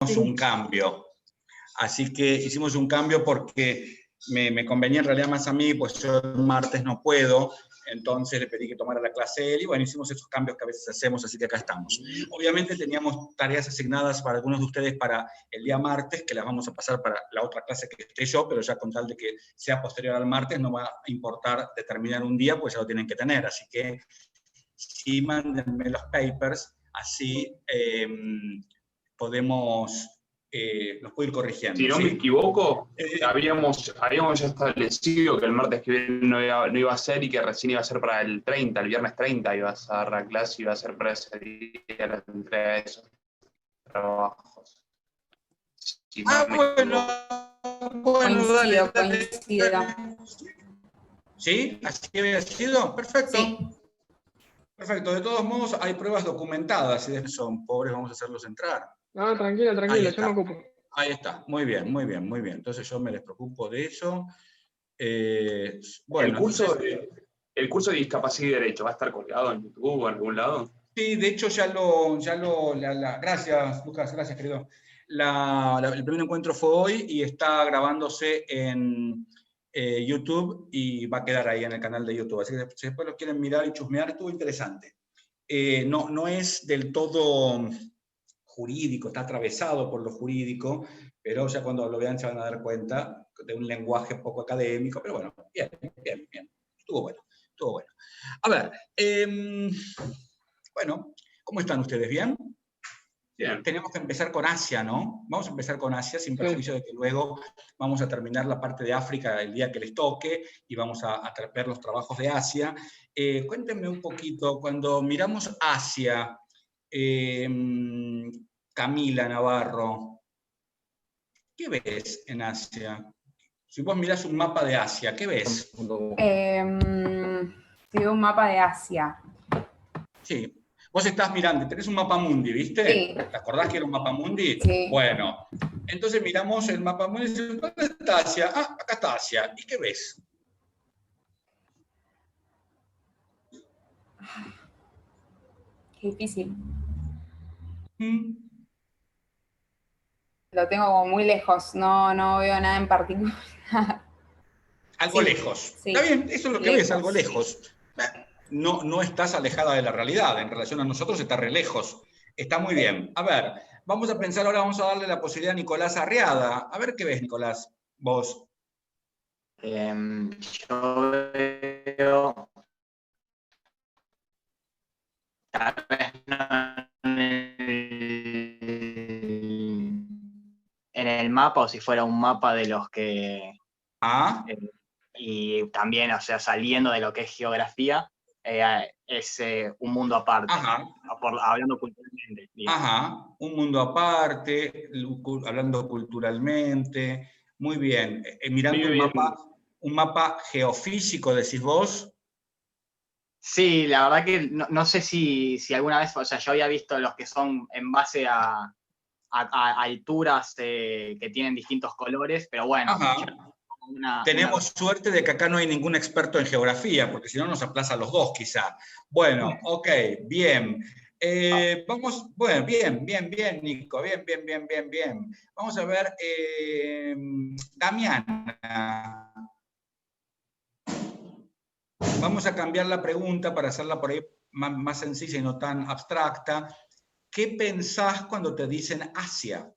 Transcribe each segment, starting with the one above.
un cambio. Así que hicimos un cambio porque me convenía en realidad más a mí, pues yo el martes no puedo, entonces le pedí que tomara la clase él, y bueno, hicimos esos cambios que a veces hacemos, así que acá estamos. Obviamente teníamos tareas asignadas para algunos de ustedes para el día martes, que las vamos a pasar para la otra clase que esté yo, pero ya con tal de que sea posterior al martes, no va a importar determinar un día, pues ya lo tienen que tener, así que sí, mándenme los papers, así podemos, los puedo ir corrigiendo. Si no me ¿sí? equivoco, habíamos ya establecido que el martes que viene no iba a ser y que recién iba a ser para el 30, el viernes 30 ibas a dar la clase y iba a ser para ese día la entrega de esos trabajos. Si no me bueno, Coincido, dale. coincido. ¿Sí? ¿Así había sido? Perfecto. Sí. Perfecto. De todos modos, hay pruebas documentadas. Si son pobres, vamos a hacerlos entrar. No, tranquilo, yo me ocupo. Ahí está. Muy bien. Entonces yo me les preocupo de eso. Bueno, el curso de discapacidad y derecho va a estar colgado en YouTube o en algún lado. Sí, de hecho gracias, Lucas, gracias, querido. El primer encuentro fue hoy y está grabándose en YouTube y va a quedar ahí en el canal de YouTube. Así que si después lo quieren mirar y chusmear, estuvo interesante. No es del todo jurídico, está atravesado por lo jurídico, pero ya cuando lo vean se van a dar cuenta de un lenguaje poco académico, pero bueno, bien. Estuvo bueno. A ver, bueno, ¿cómo están ustedes? ¿Bien? Bien. Tenemos que empezar con Asia, ¿no? Vamos a empezar con Asia, sin perjuicio de que luego vamos a terminar la parte de África el día que les toque y vamos a ver los trabajos de Asia. Cuéntenme un poquito, cuando miramos Asia, Camila Navarro, ¿qué ves en Asia? Si vos mirás un mapa de Asia, ¿qué ves? Digo un mapa de Asia. Sí. Vos estás mirando, tenés un mapa mundi, ¿viste? Sí. ¿Te acordás que era un mapa mundi? Sí. Bueno, entonces miramos el mapa mundi y decimos, ¿dónde está Asia? Ah, acá está Asia. ¿Y qué ves? Qué difícil. ¿Mm? Lo tengo como muy lejos, no veo nada en particular. Algo Sí, lejos. Sí. Está bien, eso es lo que ves, algo lejos. No estás alejada de la realidad, en relación a nosotros está re lejos. Está muy bien. A ver, vamos a pensar ahora, vamos a darle la posibilidad a Nicolás Arriada. A ver qué ves, Nicolás, vos. Yo veo, tal vez no en el mapa, o si fuera un mapa de los que... y también, o sea, saliendo de lo que es geografía, es un mundo aparte, hablando culturalmente. Digamos. Un mundo aparte, hablando culturalmente, muy bien. Mirando un mapa geofísico, decís vos. Sí, la verdad que no sé si alguna vez, o sea, yo había visto los que son en base a alturas que tienen distintos colores, pero bueno. Tenemos suerte de que acá no hay ningún experto en geografía, porque si no nos aplaza a los dos quizá. Bueno, ok, bien. Vamos, bueno, bien, Nico, bien. Vamos a ver, Damiana. Vamos a cambiar la pregunta para hacerla por ahí más sencilla y no tan abstracta. ¿Qué pensás cuando te dicen Asia?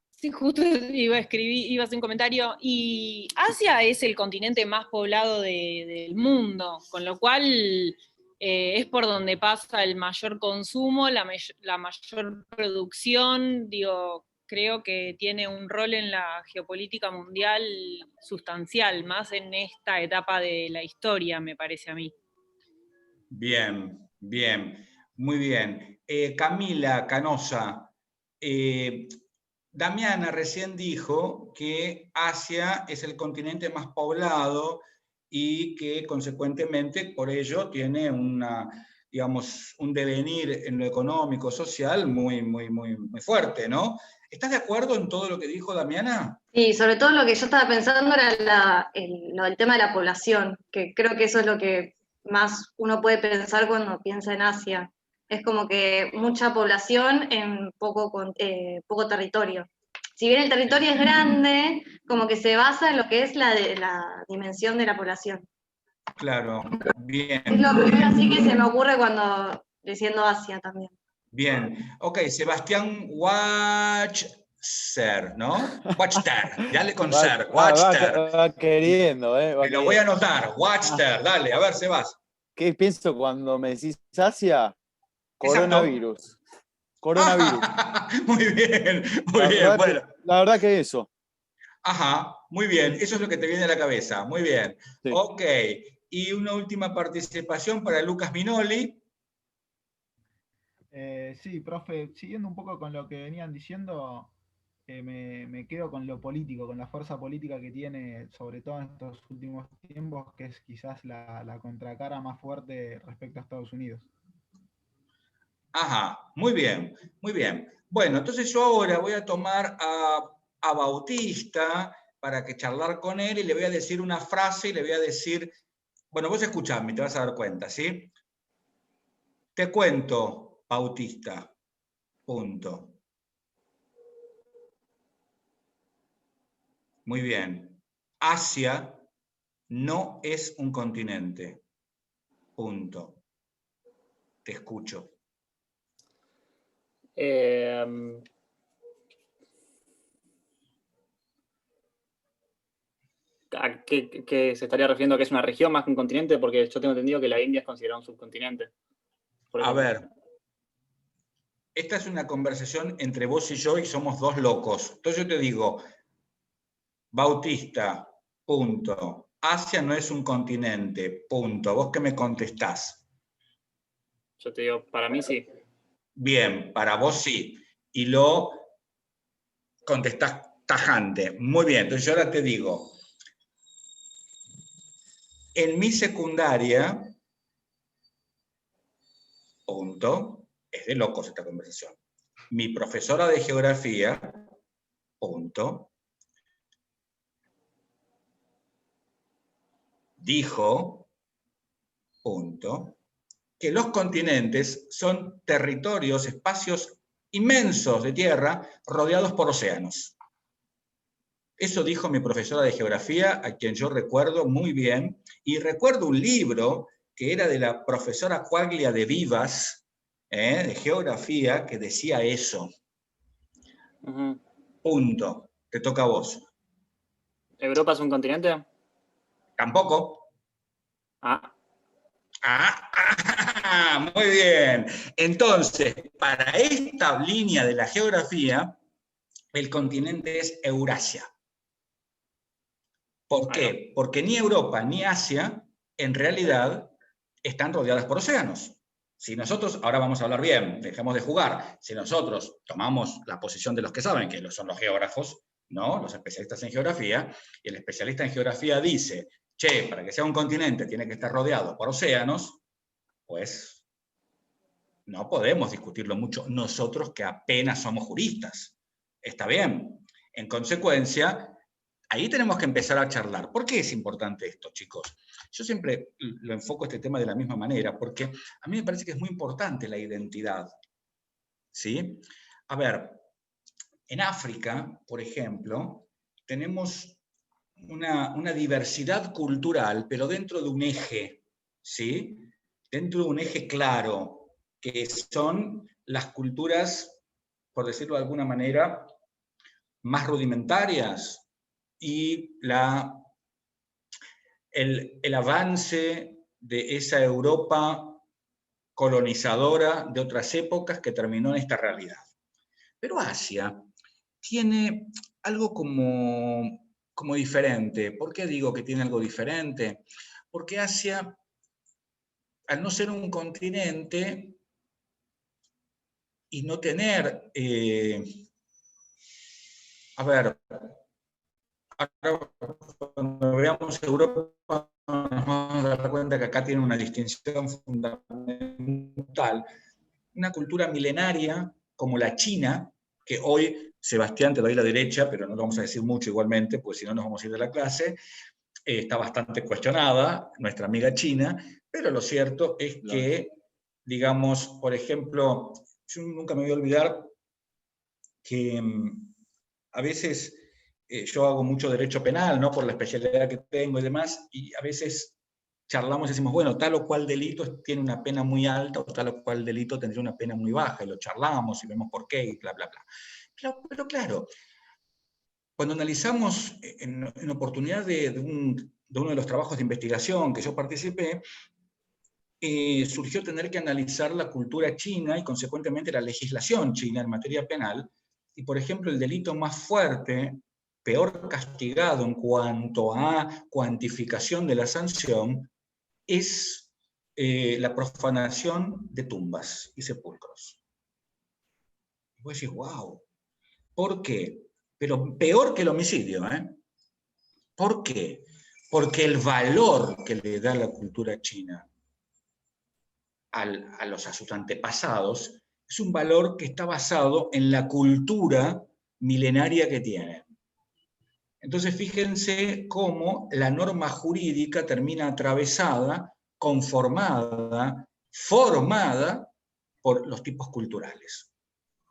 Sí, justo iba a hacer un comentario, y Asia es el continente más poblado del mundo, con lo cual es por donde pasa el mayor consumo, la mayor producción, creo que tiene un rol en la geopolítica mundial sustancial, más en esta etapa de la historia, me parece a mí. Bien, muy bien. Camila Canosa, Damiana recién dijo que Asia es el continente más poblado y que consecuentemente por ello tiene un devenir en lo económico, social muy fuerte, ¿no? ¿Estás de acuerdo en todo lo que dijo Damiana? Sí, sobre todo lo que yo estaba pensando era lo del tema de la población, que creo que eso es lo que más uno puede pensar cuando piensa en Asia. Es como que mucha población en poco territorio. Si bien el territorio es grande, como que se basa en lo que es la dimensión de la población. Claro, bien. Es lo primero así que se me ocurre cuando diciendo Asia también. Bien. Ok, Sebastián Watcher, ¿no? Watcher, dale con ser, Watcher. Va queriendo, ¿eh? Me lo voy a anotar, Watcher, dale, a ver, Sebas. ¿Qué pienso cuando me decís Asia? Exacto. Coronavirus. Coronavirus. Muy bien, muy bien. Bueno. La verdad que eso. Ajá, muy bien, eso es lo que te viene a la cabeza, muy bien. Sí. Ok, y una última participación para Lucas Minoli. Sí, profe, siguiendo un poco con lo que venían diciendo, me quedo con lo político, con la fuerza política que tiene, sobre todo en estos últimos tiempos, que es quizás la contracara más fuerte respecto a Estados Unidos. Ajá, muy bien, muy bien. Bueno, entonces yo ahora voy a tomar a Bautista para que charlar con él y le voy a decir una frase y le voy a decir, bueno, vos escuchame, te vas a dar cuenta, ¿sí? Te cuento, Bautista, punto. Muy bien. Asia no es un continente, punto. Te escucho. ¿A qué se estaría refiriendo a que es una región más que un continente? Porque yo tengo entendido que la India es considerada un subcontinente. A ver, esta es una conversación entre vos y yo y somos dos locos. Entonces yo te digo, Bautista, punto. Asia no es un continente, punto. ¿Vos qué me contestás? Yo te digo, para mí sí. Bien, para vos sí. Y lo contestás tajante. Muy bien, entonces yo ahora te digo, en mi secundaria, punto, es de locos esta conversación. Mi profesora de geografía, punto, dijo, punto, que los continentes son territorios, espacios inmensos de tierra rodeados por océanos. Eso dijo mi profesora de geografía, a quien yo recuerdo muy bien, y recuerdo un libro que era de la profesora Quaglia de Vivas, de geografía, que decía eso. Punto. Te toca a vos. ¿Europa es un continente? Tampoco. Muy bien. Entonces, para esta línea de la geografía, el continente es Eurasia. ¿Por qué? Porque ni Europa ni Asia, en realidad, están rodeadas por océanos. Si nosotros, ahora vamos a hablar bien, dejemos de jugar, si nosotros tomamos la posición de los que saben, que son los geógrafos, ¿no? Los especialistas en geografía, y el especialista en geografía dice, che, para que sea un continente tiene que estar rodeado por océanos, pues no podemos discutirlo mucho nosotros que apenas somos juristas. Está bien. En consecuencia, ahí tenemos que empezar a charlar. ¿Por qué es importante esto, chicos? Yo siempre lo enfoco este tema de la misma manera, porque a mí me parece que es muy importante la identidad. ¿Sí? A ver, en África, por ejemplo, tenemos una diversidad cultural, pero dentro de un eje, ¿sí? Dentro de un eje claro, que son las culturas, por decirlo de alguna manera, más rudimentarias, y el avance de esa Europa colonizadora de otras épocas que terminó en esta realidad. Pero Asia tiene algo como diferente. ¿Por qué digo que tiene algo diferente? Porque Asia, al no ser un continente y no tener... a ver, ahora cuando veamos Europa nos vamos a dar cuenta que acá tiene una distinción fundamental. Una cultura milenaria como la China, que hoy, Sebastián, te doy la derecha, pero no lo vamos a decir mucho igualmente, porque si no nos vamos a ir de la clase, está bastante cuestionada, nuestra amiga China, pero lo cierto es que digamos, por ejemplo, yo nunca me voy a olvidar que a veces yo hago mucho derecho penal, ¿no? Por la especialidad que tengo y demás, y a veces charlamos y decimos, bueno, tal o cual delito tiene una pena muy alta, o tal o cual delito tendría una pena muy baja, y lo charlamos y vemos por qué, y bla, bla, bla. Pero claro, cuando analizamos en oportunidad de uno de los trabajos de investigación que yo participé, surgió tener que analizar la cultura china y consecuentemente la legislación china en materia penal, y por ejemplo el delito más fuerte, peor castigado en cuanto a cuantificación de la sanción, es la profanación de tumbas y sepulcros. Y vos decís, wow, ¿por qué? Pero peor que el homicidio, ¿eh? ¿Por qué? Porque el valor que le da la cultura china a sus antepasados es un valor que está basado en la cultura milenaria que tiene. Entonces fíjense cómo la norma jurídica termina atravesada, conformada, formada por los tipos culturales.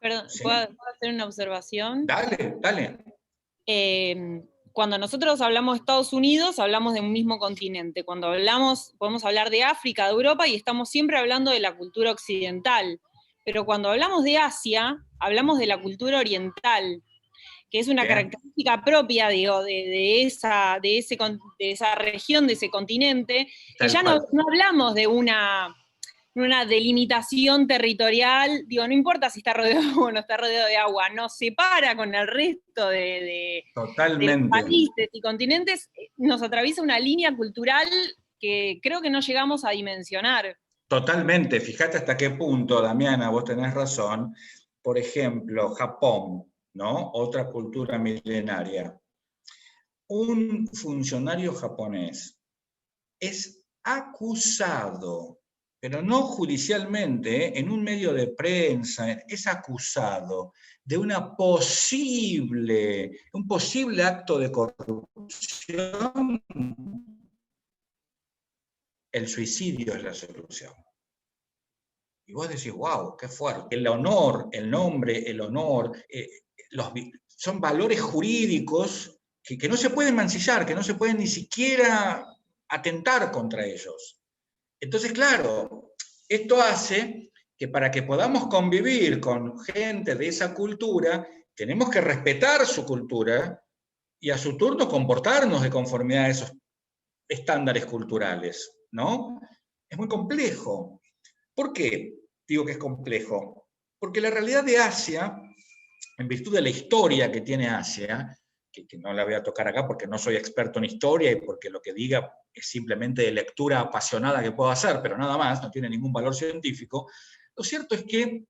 Perdón, ¿Sí? ¿puedo hacer una observación? Dale, dale. Cuando nosotros hablamos de Estados Unidos, hablamos de un mismo continente. Cuando hablamos, podemos hablar de África, de Europa, y estamos siempre hablando de la cultura occidental. Pero cuando hablamos de Asia, hablamos de la cultura oriental, que es una característica propia, digo, de esa región, de ese continente, que ya no hablamos de una delimitación territorial, digo, no importa si está rodeado o no está rodeado de agua, nos separa con el resto de los países y continentes, nos atraviesa una línea cultural que creo que no llegamos a dimensionar. Totalmente, fíjate hasta qué punto, Damiana, vos tenés razón. Por ejemplo, Japón, ¿no? Otra cultura milenaria. Un funcionario japonés es acusado, pero no judicialmente, en un medio de prensa, es acusado de un posible acto de corrupción. El suicidio es la solución. Y vos decís, wow, qué fuerte. El honor, el nombre, el honor, son valores jurídicos que no se pueden mancillar, que no se pueden ni siquiera atentar contra ellos. Entonces, claro, esto hace que para que podamos convivir con gente de esa cultura, tenemos que respetar su cultura y a su turno comportarnos de conformidad a esos estándares culturales, ¿no? Es muy complejo. ¿Por qué digo que es complejo? Porque la realidad de Asia, en virtud de la historia que tiene Asia, que no la voy a tocar acá porque no soy experto en historia y porque lo que diga es simplemente de lectura apasionada que puedo hacer, pero nada más, no tiene ningún valor científico, lo cierto es que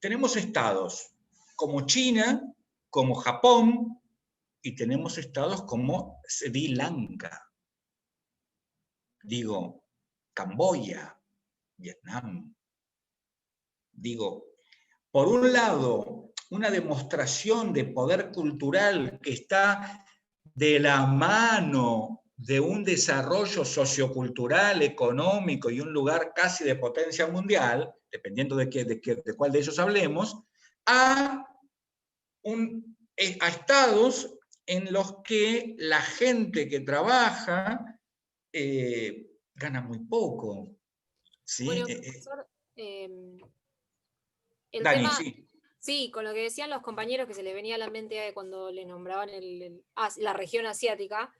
tenemos estados como China, como Japón, y tenemos estados como Sri Lanka, digo, Camboya, Vietnam. Digo, por un lado, una demostración de poder cultural que está de la mano de un desarrollo sociocultural, económico y un lugar casi de potencia mundial, dependiendo de cuál de ellos hablemos, a estados en los que la gente que trabaja gana muy poco. ¿Sí? Bueno, profesor, el Dani, tema, sí. sí, con lo que decían los compañeros que se les venía a la mente cuando le nombraban la región asiática,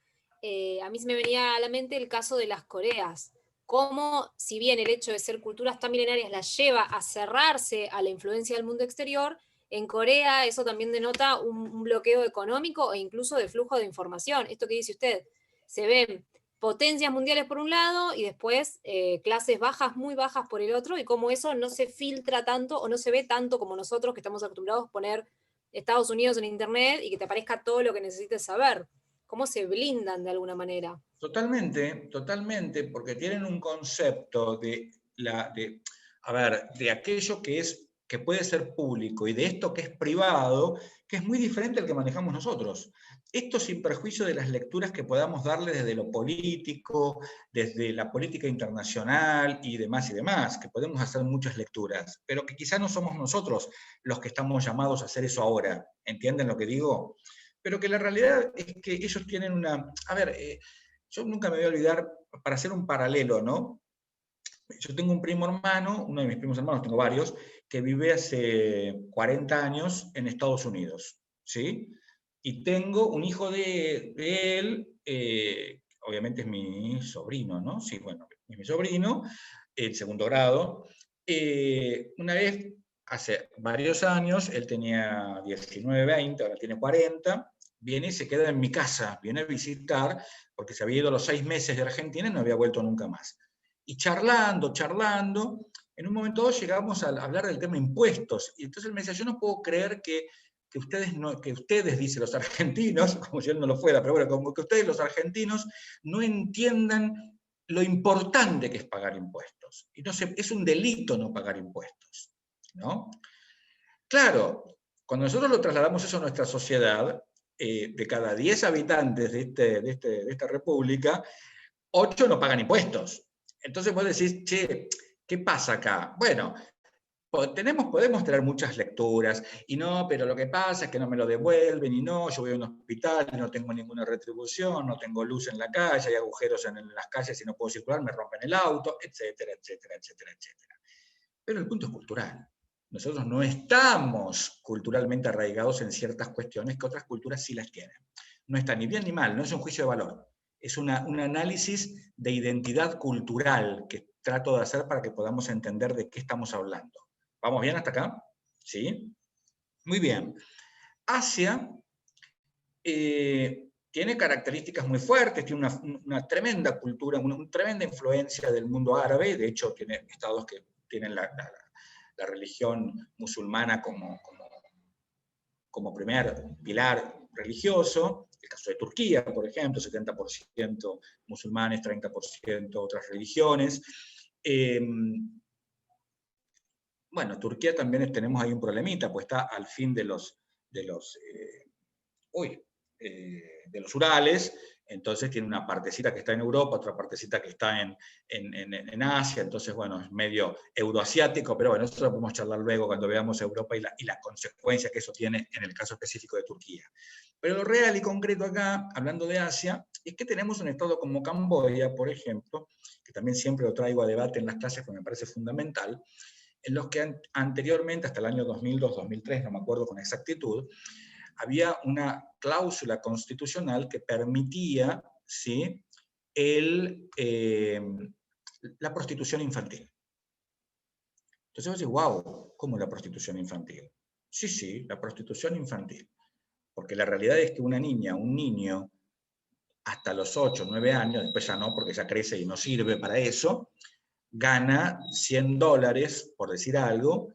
a mí se me venía a la mente el caso de las Coreas. Cómo, si bien el hecho de ser culturas tan milenarias las lleva a cerrarse a la influencia del mundo exterior, en Corea eso también denota un bloqueo económico e incluso de flujo de información. Esto que dice usted, se ven potencias mundiales por un lado y después clases bajas, muy bajas por el otro, y cómo eso no se filtra tanto o no se ve tanto como nosotros que estamos acostumbrados a poner Estados Unidos en internet y que te aparezca todo lo que necesites saber. ¿Cómo se blindan de alguna manera? Totalmente, porque tienen un concepto de aquello que es que puede ser público y de esto que es privado, que es muy diferente al que manejamos nosotros. Esto sin perjuicio de las lecturas que podamos darle desde lo político, desde la política internacional y demás, que podemos hacer muchas lecturas, pero que quizá no somos nosotros los que estamos llamados a hacer eso ahora. ¿Entienden lo que digo? Pero que la realidad es que ellos tienen una... A ver, yo nunca me voy a olvidar, para hacer un paralelo, ¿no? Yo tengo un primo hermano, uno de mis primos hermanos, tengo varios, que vive hace 40 años en Estados Unidos, ¿sí? Y tengo un hijo de él, obviamente es mi sobrino, ¿no? Sí, bueno, es mi sobrino, en segundo grado. Una vez, hace varios años, él tenía 19, 20, ahora tiene 40, viene y se queda en mi casa, viene a visitar, porque se había ido los 6 meses de Argentina y no había vuelto nunca más. Y charlando, en un momento dado llegamos a hablar del tema impuestos, y entonces él me decía, yo no puedo creer que ustedes, dice los argentinos, como si él no lo fuera, pero bueno, como que ustedes los argentinos no entiendan lo importante que es pagar impuestos. Y no sé, es un delito no pagar impuestos, ¿no? Claro, cuando nosotros lo trasladamos eso a nuestra sociedad, de cada 10 habitantes de esta república, 8 no pagan impuestos. Entonces vos decís, che, ¿qué pasa acá? Bueno, podemos tener muchas lecturas, y no, pero lo que pasa es que no me lo devuelven, y no, yo voy a un hospital y no tengo ninguna retribución, no tengo luz en la calle, hay agujeros en las calles y no puedo circular, me rompen el auto, etcétera, etcétera, etcétera, etcétera. Pero el punto es cultural. Nosotros no estamos culturalmente arraigados en ciertas cuestiones que otras culturas sí las tienen. No está ni bien ni mal, no es un juicio de valor. Es un análisis de identidad cultural que trato de hacer para que podamos entender de qué estamos hablando. ¿Vamos bien hasta acá? ¿Sí? Muy bien. Asia tiene características muy fuertes, tiene una tremenda cultura, una tremenda influencia del mundo árabe. De hecho, tiene estados que tienen la religión musulmana como primer pilar religioso. El caso de Turquía, por ejemplo, 70% musulmanes, 30% otras religiones. Bueno, Turquía también tenemos ahí un problemita, pues está al fin de los Urales, entonces tiene una partecita que está en Europa, otra partecita que está en Asia, entonces bueno, es medio euroasiático, pero bueno, eso lo podemos charlar luego cuando veamos Europa y las consecuencias que eso tiene en el caso específico de Turquía. Pero lo real y concreto acá, hablando de Asia, es que tenemos un estado como Camboya, por ejemplo, que también siempre lo traigo a debate en las clases porque me parece fundamental, en los que anteriormente, hasta el año 2002-2003, no me acuerdo con exactitud, había una cláusula constitucional que permitía, ¿sí?, la prostitución infantil. Entonces vos decís, wow, ¿cómo la prostitución infantil? Sí, la prostitución infantil. Porque la realidad es que una niña, un niño, hasta los 8, 9 años, después ya no, porque ya crece y no sirve para eso, gana $100, por decir algo,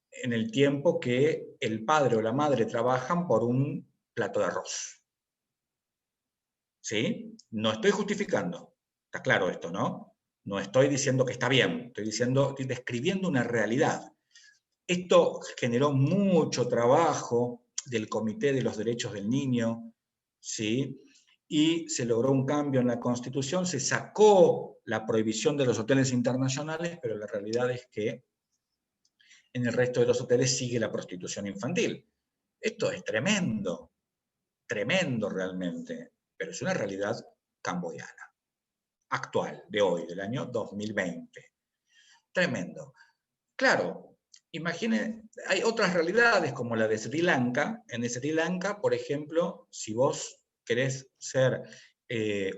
en el tiempo que el padre o la madre trabajan por un plato de arroz. ¿Sí? No estoy justificando. Está claro esto, ¿no? No estoy diciendo que está bien, estoy describiendo una realidad. Esto generó mucho trabajo del Comité de los Derechos del Niño, ¿sí? Y se logró un cambio en la Constitución, se sacó la prohibición de los hoteles internacionales, pero la realidad es que en el resto de los hoteles sigue la prostitución infantil. Esto es tremendo, tremendo realmente, pero es una realidad camboyana, actual, de hoy, del año 2020. Tremendo. Claro, imaginen, hay otras realidades como la de Sri Lanka. En Sri Lanka, por ejemplo, si vos querés ser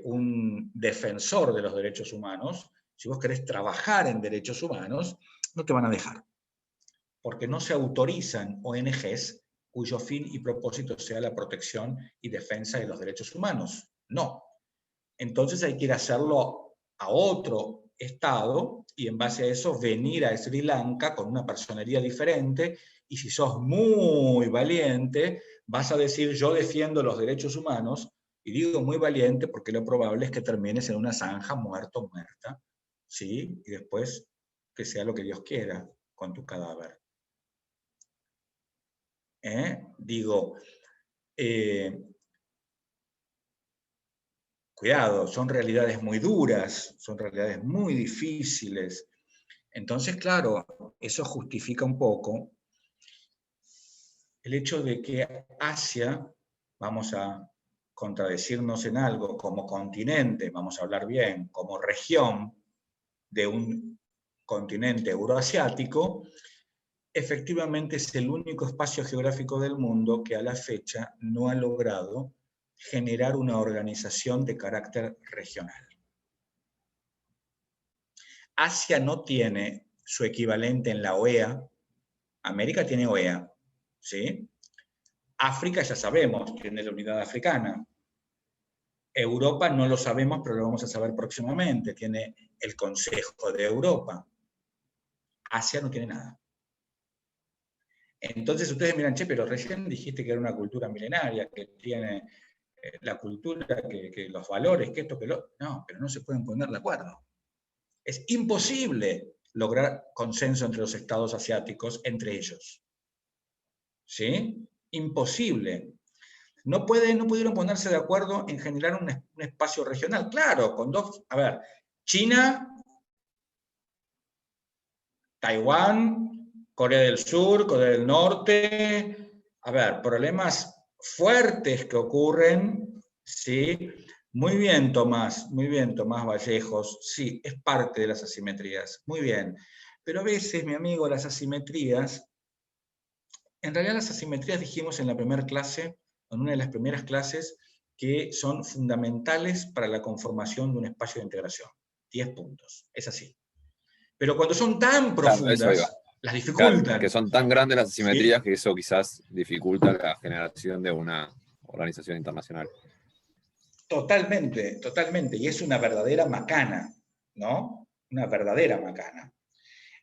un defensor de los derechos humanos, si vos querés trabajar en derechos humanos, no te van a dejar. Porque no se autorizan ONGs cuyo fin y propósito sea la protección y defensa de los derechos humanos. No. Entonces hay que ir a hacerlo a otro estado y en base a eso venir a Sri Lanka con una personería diferente, y si sos muy valiente vas a decir yo defiendo los derechos humanos, y digo muy valiente porque lo probable es que termines en una zanja muerto o muerta, ¿sí? Y después que sea lo que Dios quiera con tu cadáver. Digo, cuidado, son realidades muy duras, son realidades muy difíciles. Entonces, claro, eso justifica un poco el hecho de que Asia, vamos a contradecirnos en algo, como continente, vamos a hablar bien, como región de un continente euroasiático, efectivamente es el único espacio geográfico del mundo que a la fecha no ha logrado generar una organización de carácter regional. Asia no tiene su equivalente en la OEA, América tiene OEA, ¿sí? África ya sabemos, tiene la unidad africana. Europa no lo sabemos, pero lo vamos a saber próximamente, tiene el Consejo de Europa. Asia no tiene nada. Entonces ustedes miran, che, pero recién dijiste que era una cultura milenaria, que tiene la cultura, que los valores, que esto, que lo... No, pero no se pueden poner de acuerdo. Es imposible lograr consenso entre los estados asiáticos, entre ellos. ¿Sí? Imposible. No pudieron ponerse de acuerdo en generar un espacio regional. Claro, con dos... A ver, China, Taiwán, Corea del Sur, Corea del Norte. A ver, problemas fuertes que ocurren, ¿sí? Muy bien, Tomás Vallejos. Sí, es parte de las asimetrías. Muy bien. Pero a veces, mi amigo, las asimetrías... En realidad las asimetrías dijimos en la primera clase, en una de las primeras clases, que son fundamentales para la conformación de un espacio de integración. 10 puntos, es así. Pero cuando son tan profundas, claro, las dificultan. Claro, que son tan grandes las asimetrías, ¿sí? que eso quizás dificulta la generación de una organización internacional. Totalmente, totalmente. Y es una verdadera macana, ¿no? Una verdadera macana.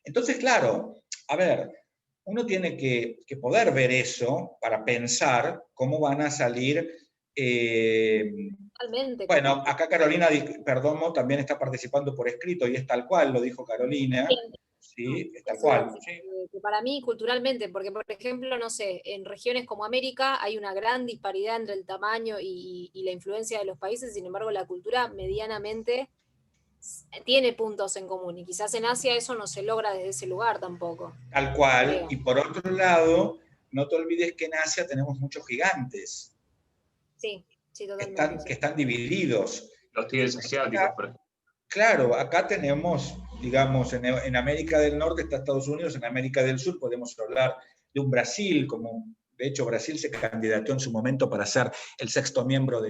Entonces, claro, a ver, uno tiene que poder ver eso para pensar cómo van a salir. Totalmente. Bueno, acá Carolina Perdomo también está participando por escrito y es tal cual, lo dijo Carolina. Sí, es tal cual. Sí. Que para mí, culturalmente, porque por ejemplo, no sé, en regiones como América hay una gran disparidad entre el tamaño y la influencia de los países, sin embargo, la cultura medianamente tiene puntos en común, y quizás en Asia eso no se logra desde ese lugar tampoco. Tal cual, creo. Y por otro lado, no te olvides que en Asia tenemos muchos gigantes. Sí, sí, totalmente. Que están divididos. Los tigres asiáticos, por ejemplo. Claro, acá tenemos, digamos, en América del Norte está Estados Unidos, en América del Sur podemos hablar de un Brasil, como de hecho Brasil se candidató en su momento para ser el 6º miembro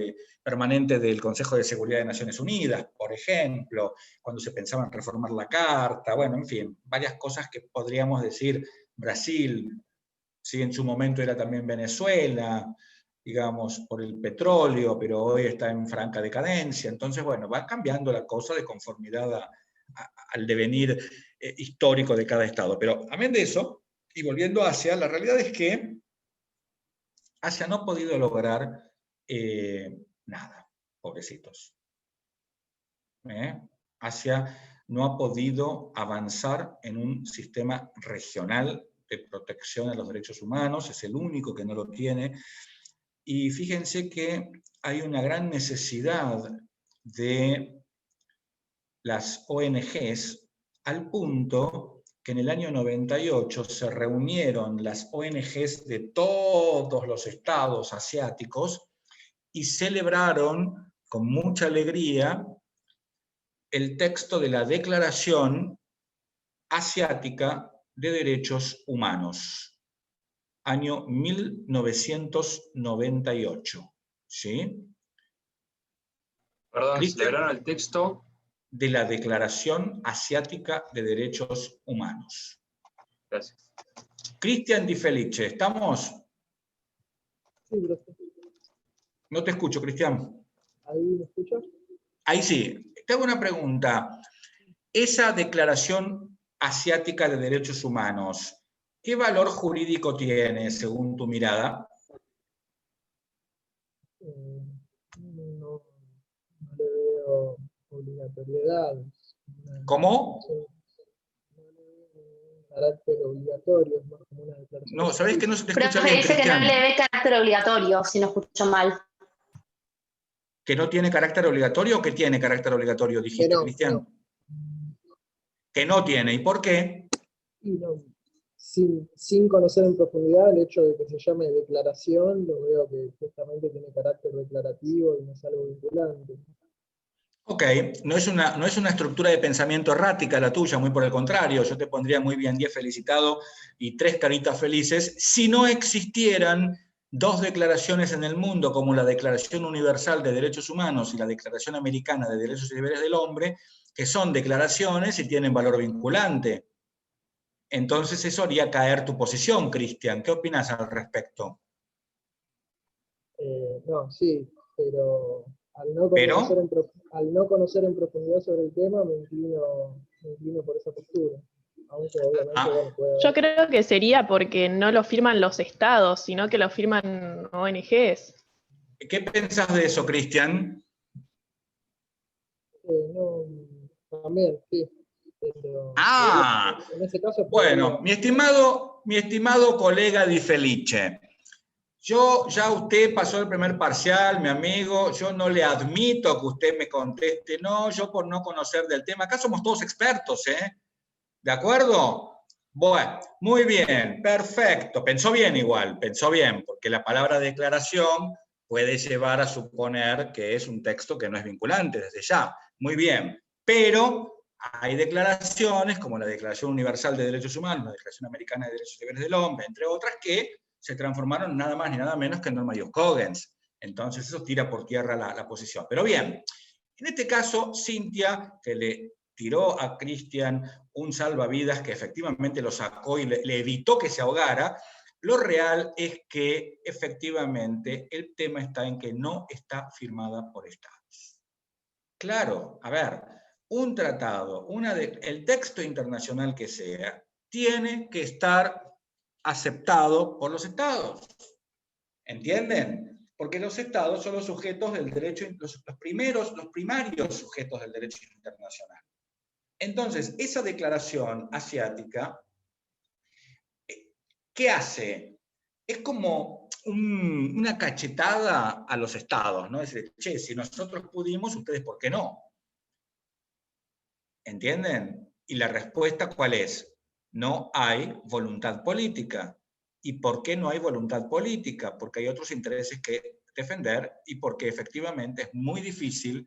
permanente del Consejo de Seguridad de Naciones Unidas, por ejemplo, cuando se pensaba en reformar la Carta, bueno, en fin, varias cosas que podríamos decir. Brasil, sí, en su momento era también Venezuela, digamos, por el petróleo, pero hoy está en franca decadencia. Entonces, bueno, va cambiando la cosa de conformidad al devenir histórico de cada estado. Pero, amén de eso, y volviendo a Asia, la realidad es que Asia no ha podido lograr nada, pobrecitos. Asia no ha podido avanzar en un sistema regional de protección a los derechos humanos, es el único que no lo tiene. Y fíjense que hay una gran necesidad de las ONGs, al punto que en el año 98 se reunieron las ONGs de todos los estados asiáticos y celebraron con mucha alegría el texto de la Declaración Asiática de Derechos Humanos, año 1998. ¿Sí? Perdón, celebraron el texto de la Declaración Asiática de Derechos Humanos. Gracias. Cristian Di Felice, ¿estamos? Sí, gracias. No te escucho, Cristian. ¿Ahí me escuchas? Ahí sí. Te hago una pregunta. Esa Declaración Asiática de Derechos Humanos, ¿qué valor jurídico tiene según tu mirada? No le veo obligatoriedad. ¿Cómo? No le veo carácter obligatorio, es más como una declaración. No, ¿sabés que no se te escucha Profe, bien, dice que no Cristian? le ve carácter obligatorio, si no escucho mal. ¿Que no tiene carácter obligatorio o que tiene carácter obligatorio, dijiste, no, Cristian? Que no tiene. ¿Y por qué? Y no, sin conocer en profundidad el hecho de que se llame declaración, lo veo que justamente tiene carácter declarativo y no es algo vinculante. Ok, no es una estructura de pensamiento errática la tuya, muy por el contrario, yo te pondría muy bien 10 felicitado y 3 caritas felices si no existieran 2 declaraciones en el mundo, como la Declaración Universal de Derechos Humanos y la Declaración Americana de Derechos y Deberes del Hombre, que son declaraciones y tienen valor vinculante. Entonces eso haría caer tu posición, Cristian. ¿Qué opinas al respecto? No, sí, pero al no conocer en profundidad sobre el tema me inclino por esa postura. Aunque obviamente, bueno, puede Yo haber. creo que sería porque no lo firman los estados, sino que lo firman ONGs. ¿Qué pensás de eso, Cristian? No, también, sí. Pero en ese caso bueno, mi estimado colega Di Felice, ya usted pasó el primer parcial, mi amigo, yo no le admito que usted me conteste, no, yo por no conocer del tema, acá somos todos expertos, ¿eh? ¿De acuerdo? Bueno, muy bien, perfecto, pensó bien igual, pensó bien, porque la palabra declaración puede llevar a suponer que es un texto que no es vinculante desde ya, muy bien, pero hay declaraciones como la Declaración Universal de Derechos Humanos, la Declaración Americana de Derechos y Deberes del Hombre, entre otras, que se transformaron nada más ni nada menos que en norma ius cogens. Entonces eso tira por tierra la posición. Pero bien, en este caso, Cintia, que le tiró a Cristian un salvavidas que efectivamente lo sacó y le evitó que se ahogara, lo real es que efectivamente el tema está en que no está firmada por estados. Claro, a ver, un tratado, el texto internacional que sea, tiene que estar aceptado por los estados. ¿Entienden? Porque los estados son los sujetos del derecho, los primarios sujetos del derecho internacional. Entonces, esa declaración asiática, ¿qué hace? Es como una cachetada a los estados, ¿no? Es decir, che, si nosotros pudimos, ustedes, ¿por qué no? ¿Entienden? Y la respuesta, ¿cuál es? No hay voluntad política. ¿Y por qué no hay voluntad política? Porque hay otros intereses que defender y porque efectivamente es muy difícil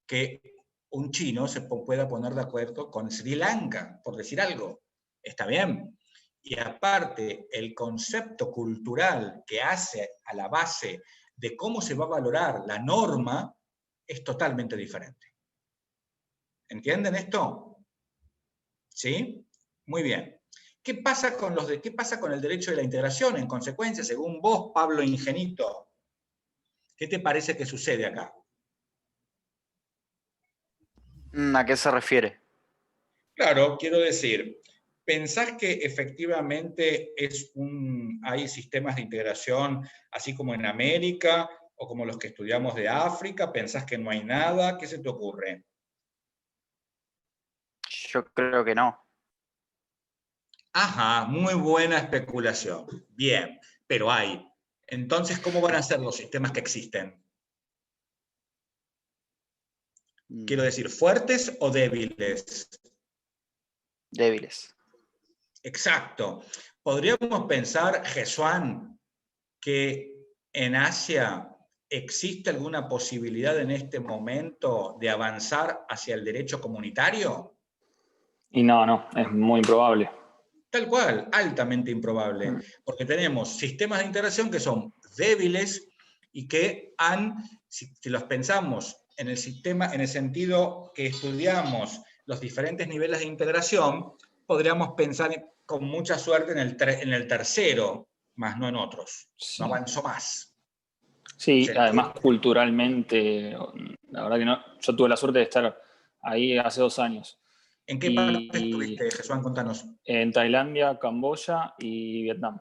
que un chino se pueda poner de acuerdo con Sri Lanka, por decir algo. Está bien. Y aparte, el concepto cultural que hace a la base de cómo se va a valorar la norma es totalmente diferente. ¿Entienden esto? ¿Sí? Muy bien. ¿Qué pasa con el derecho de la integración? En consecuencia, según vos, Pablo Ingenito, ¿qué te parece que sucede acá? ¿A qué se refiere? Claro, quiero decir, ¿pensás que efectivamente hay sistemas de integración así como en América o como los que estudiamos de África? ¿Pensás que no hay nada? ¿Qué se te ocurre? Yo creo que no. Ajá, muy buena especulación. Bien, pero hay. Entonces, ¿cómo van a ser los sistemas que existen? Quiero decir, ¿fuertes o débiles? Débiles. Exacto. Podríamos pensar, Jesuán, que en Asia existe alguna posibilidad en este momento de avanzar hacia el derecho comunitario. Y no, es muy improbable. Tal cual, altamente improbable, porque tenemos sistemas de integración que son débiles y que si los pensamos en el sistema, en el sentido que estudiamos los diferentes niveles de integración, podríamos pensar con mucha suerte en el tercero, más no en otros. Sí. No avanzó más. Sí, además culturalmente, la verdad que no. Yo tuve la suerte de estar ahí hace 2 años. ¿En qué parte estuviste, Jesús? Contanos. En Tailandia, Camboya y Vietnam.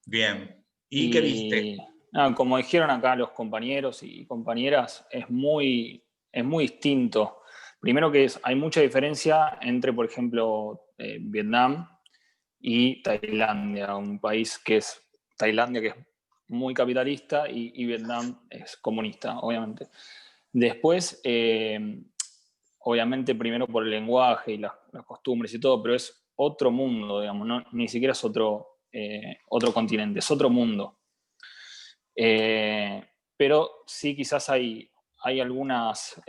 Bien. ¿Y qué viste? Como dijeron acá los compañeros y compañeras, es muy distinto. Primero que hay mucha diferencia entre, por ejemplo, Vietnam y Tailandia, un país que es Tailandia, que es muy capitalista, y Vietnam es comunista, obviamente. Después, obviamente, primero por el lenguaje y las costumbres y todo, pero es otro mundo, digamos, ¿no? Ni siquiera es otro continente, es otro mundo. Pero sí, quizás hay algunas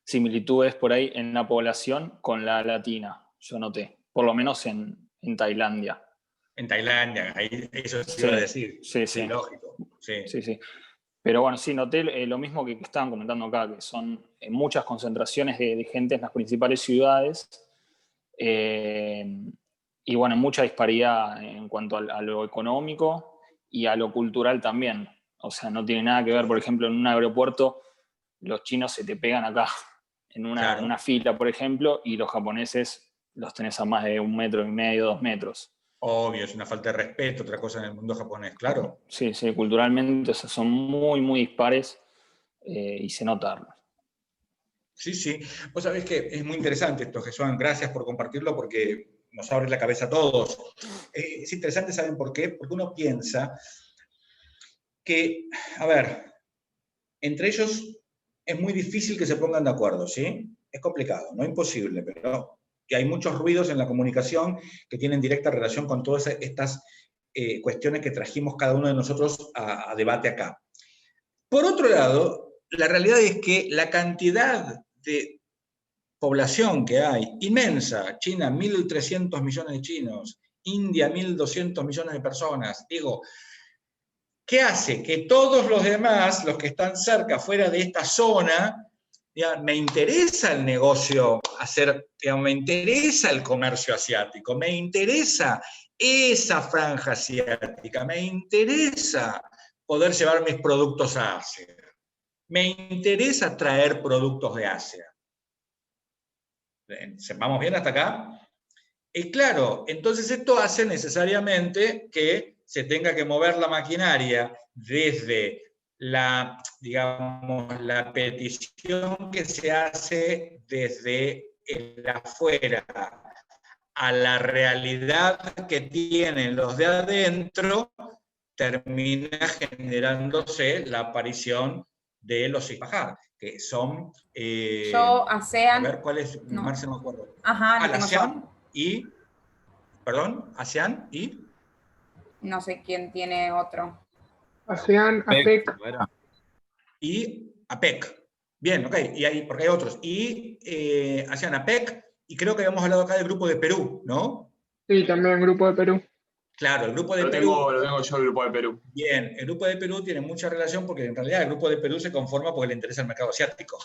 similitudes por ahí en la población con la latina, yo noté, por lo menos en Tailandia. En Tailandia, ahí eso sí iba a decir. Sí, lógico. Sí. Pero bueno, sí, noté lo mismo que estaban comentando acá, que son muchas concentraciones de gente en las principales ciudades, y bueno, mucha disparidad en cuanto a lo económico y a lo cultural también. O sea, no tiene nada que ver, por ejemplo, en un aeropuerto los chinos se te pegan acá en una fila, por ejemplo, y los japoneses los tenés a más de 1,5 metros, 2 metros. Obvio, es una falta de respeto, otra cosa en el mundo japonés, claro. Sí, culturalmente, o sea, son muy, muy dispares, y se nota. Sí. Vos sabés que es muy interesante esto, Jesús. Gracias por compartirlo porque nos abre la cabeza a todos. Es interesante, ¿saben por qué? Porque uno piensa que, a ver, entre ellos es muy difícil que se pongan de acuerdo, ¿sí? Es complicado, no imposible, pero que hay muchos ruidos en la comunicación que tienen directa relación con todas estas cuestiones que trajimos cada uno de nosotros a debate acá. Por otro lado, la realidad es que la cantidad de población que hay, inmensa, China, 1.300 millones de chinos, India, 1.200 millones de personas, digo, ¿qué hace? Que todos los demás, los que están cerca, fuera de esta zona, ya, me interesa el negocio hacer, ya, me interesa el comercio asiático, me interesa esa franja asiática, me interesa poder llevar mis productos a Asia, me interesa traer productos de Asia. ¿Vamos bien hasta acá? Y claro, entonces esto hace necesariamente que se tenga que mover la maquinaria desde la, digamos, la petición que se hace desde el afuera a la realidad que tienen los de adentro, termina generándose la aparición de los Ispajar, que son... Yo, ASEAN... A ver, ¿cuál es? No. Marce, no me acuerdo. Ajá, la ASEAN y... Perdón, ASEAN y... No sé quién tiene otro. ASEAN, APEC. Y APEC. Bien, ok, y hay, porque hay otros. Y ASEAN, APEC, y creo que habíamos hablado acá del grupo de Perú, ¿no? Sí, también grupo de Perú. Claro, el grupo de Perú. Perú. Lo tengo yo, el grupo de Perú. Bien, el grupo de Perú tiene mucha relación porque en realidad el grupo de Perú se conforma porque le interesa el mercado asiático.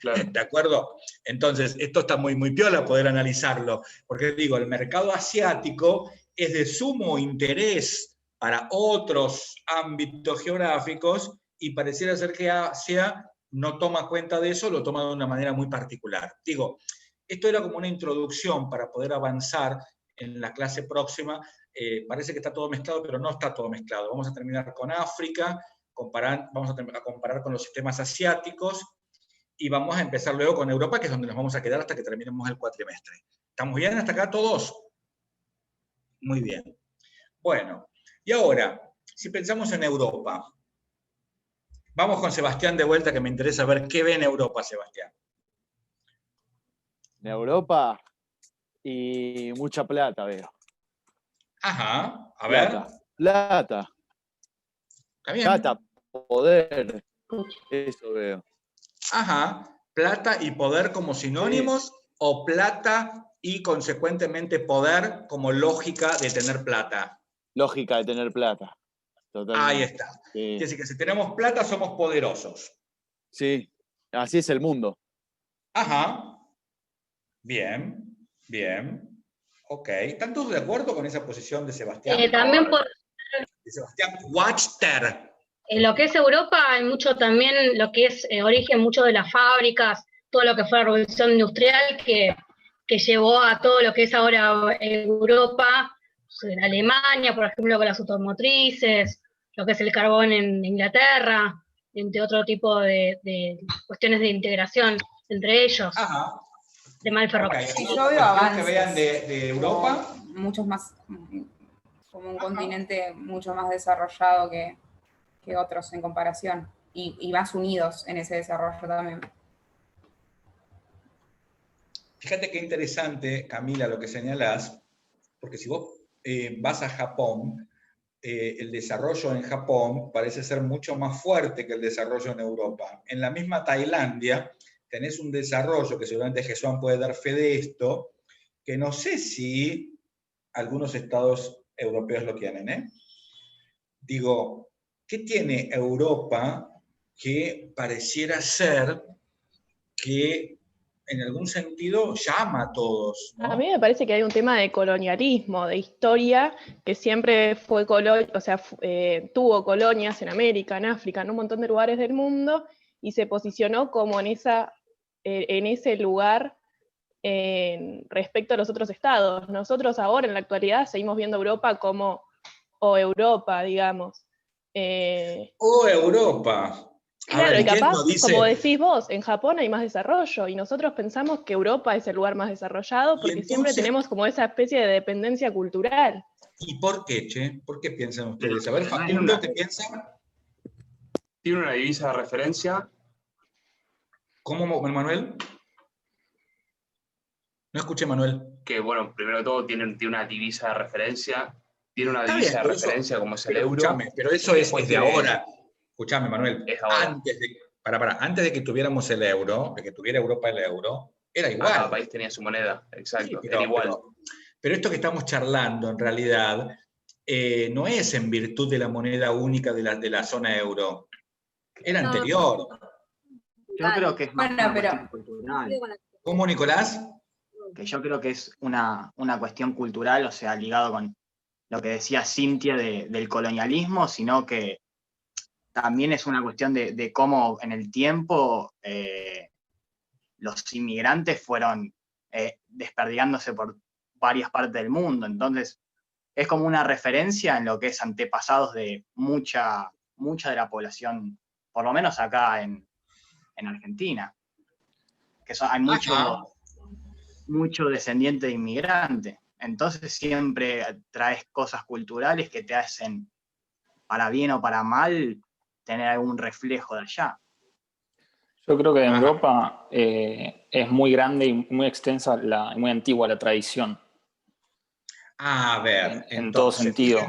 Claro. ¿De acuerdo? Entonces, esto está muy, muy piola poder analizarlo, porque digo, el mercado asiático es de sumo interés para otros ámbitos geográficos y pareciera ser que Asia no toma cuenta de eso, lo toma de una manera muy particular. Digo, esto era como una introducción para poder avanzar en la clase próxima. Parece que está todo mezclado, pero no está todo mezclado. Vamos a terminar con África, vamos a comparar con los sistemas asiáticos y vamos a empezar luego con Europa, que es donde nos vamos a quedar hasta que terminemos el cuatrimestre. ¿Estamos bien hasta acá todos? Muy bien. Bueno, y ahora, si pensamos en Europa, vamos con Sebastián de vuelta, que me interesa ver qué ve en Europa, Sebastián. En Europa, y mucha plata veo. Ajá, a Plata. ver. Plata. Está bien. Plata, poder. Eso veo. Ajá. Plata y poder como sinónimos, o plata y consecuentemente poder como lógica de tener plata. Lógica de tener plata. Totalmente. Ahí está. Sí. Quiere decir que si tenemos plata somos poderosos. Sí, así es el mundo. Ajá. Bien, bien. Ok. ¿Están todos de acuerdo con esa posición de Sebastián? También por... De Sebastián Wachter. En lo que es Europa hay mucho también lo que es origen mucho de las fábricas, todo lo que fue la revolución industrial que llevó a todo lo que es ahora Europa, en Alemania, por ejemplo, con las automotrices, lo que es el carbón en Inglaterra, entre otro tipo de cuestiones de integración entre ellos. Ajá. Tema del ferrocarril. Okay. Sí, yo veo avances. Que vean de Europa. muchos más, como un continente mucho más desarrollado que otros en comparación, y más unidos en ese desarrollo también. Fíjate qué interesante, Camila, lo que señalás, porque si vos vas a Japón, el desarrollo en Japón parece ser mucho más fuerte que el desarrollo en Europa. En la misma Tailandia tenés un desarrollo, que seguramente Jesús puede dar fe de esto, que no sé si algunos estados europeos lo tienen, ¿eh? Digo, ¿qué tiene Europa que pareciera ser que en algún sentido llama a todos, ¿no? A mí me parece que hay un tema de colonialismo, de historia, que siempre fue tuvo colonias en América, en África, en un montón de lugares del mundo, y se posicionó como en ese lugar respecto a los otros estados. Nosotros ahora, en la actualidad, seguimos viendo Europa como, o Europa, digamos. O Europa. Claro, y capaz, como decís vos, en Japón hay más desarrollo, y nosotros pensamos que Europa es el lugar más desarrollado, porque entonces, siempre tenemos como esa especie de dependencia cultural. ¿Y por qué, Che? ¿Por qué piensan ustedes? A ver, Facundo, ¿qué piensan? Tiene una divisa de referencia. ¿Cómo, Manuel? No escuché, Manuel. Que, bueno, primero que todo tiene una divisa de referencia. Tiene una Está divisa bien, de referencia como es el euro. Escúchame, pero eso es de ahora. Escúchame, Manuel. Antes de que tuviéramos el euro, de que tuviera Europa el euro, era igual. Cada país tenía su moneda, exacto, sí, era igual. Pero esto que estamos charlando, en realidad, no es en virtud de la moneda única de la zona euro. Era anterior. Yo creo que es más una cuestión cultural. ¿Cómo, Nicolás? Que yo creo que es una cuestión cultural, o sea, ligado con lo que decía Cintia del colonialismo, sino que también es una cuestión de cómo en el tiempo los inmigrantes fueron desperdigándose por varias partes del mundo. Entonces, es como una referencia en lo que es antepasados de mucha de la población, por lo menos acá en Argentina. Que hay mucho descendiente de inmigrante. Entonces siempre traes cosas culturales que te hacen, para bien o para mal, tener algún reflejo de allá. Yo creo que en Europa es muy grande y muy extensa, muy antigua la tradición. A ver, en todo sentido.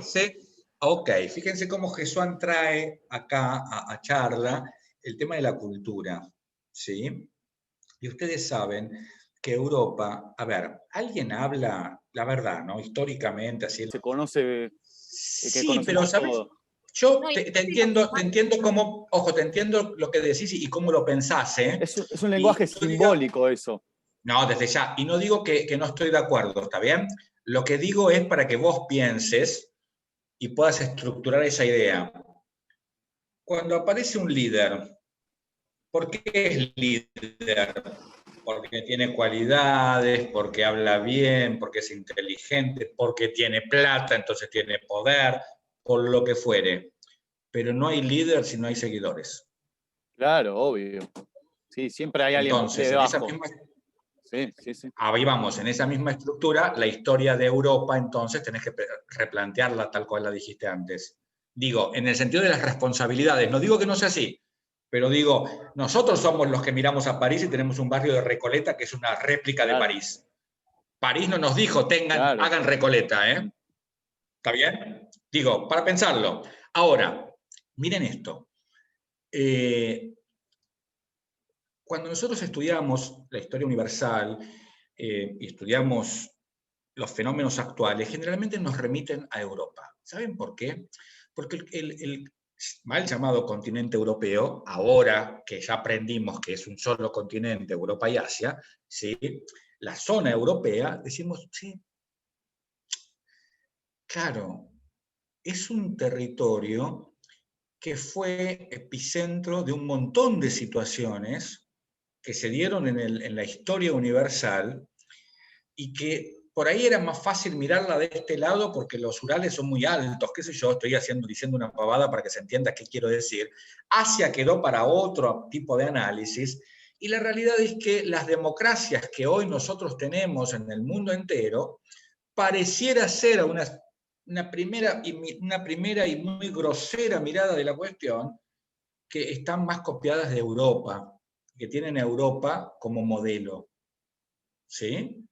Fíjense cómo Jesús trae acá a charla el tema de la cultura, ¿sí? Y ustedes saben que Europa, a ver, alguien habla, la verdad, ¿no? Históricamente, así. Se conoce. Sí, pero ¿sabes? Yo te entiendo cómo, ojo, te entiendo lo que decís y cómo lo pensás, ¿eh? Es un lenguaje simbólico eso. No, desde ya. Y no digo que no estoy de acuerdo, ¿está bien? Lo que digo es para que vos pienses y puedas estructurar esa idea. Cuando aparece un líder, ¿por qué es líder? Porque tiene cualidades, porque habla bien, porque es inteligente, porque tiene plata, entonces tiene poder, por lo que fuere. Pero no hay líder si no hay seguidores. Claro, obvio. Sí, siempre hay alguien debajo. Sí. Ahí vamos, en esa misma estructura, la historia de Europa, entonces, tenés que replantearla tal cual la dijiste antes. Digo, en el sentido de las responsabilidades, no digo que no sea así, pero digo, nosotros somos los que miramos a París y tenemos un barrio de Recoleta que es una réplica de París. París no nos dijo, hagan Recoleta, ¿eh? ¿Está bien? Digo, para pensarlo. Ahora, miren esto. Cuando nosotros estudiamos la historia universal y estudiamos los fenómenos actuales, generalmente nos remiten a Europa. ¿Saben por qué? Porque el mal llamado continente europeo, ahora que ya aprendimos que es un solo continente, Europa y Asia, ¿sí? La zona europea, decimos, sí, claro, es un territorio que fue epicentro de un montón de situaciones que se dieron en la historia universal y que por ahí era más fácil mirarla de este lado porque los Urales son muy altos, qué sé yo, estoy diciendo una pavada para que se entienda qué quiero decir. Asia quedó para otro tipo de análisis y la realidad es que las democracias que hoy nosotros tenemos en el mundo entero pareciera ser una primera y muy grosera mirada de la cuestión, que están más copiadas de Europa, que tienen a Europa como modelo. ¿Sí?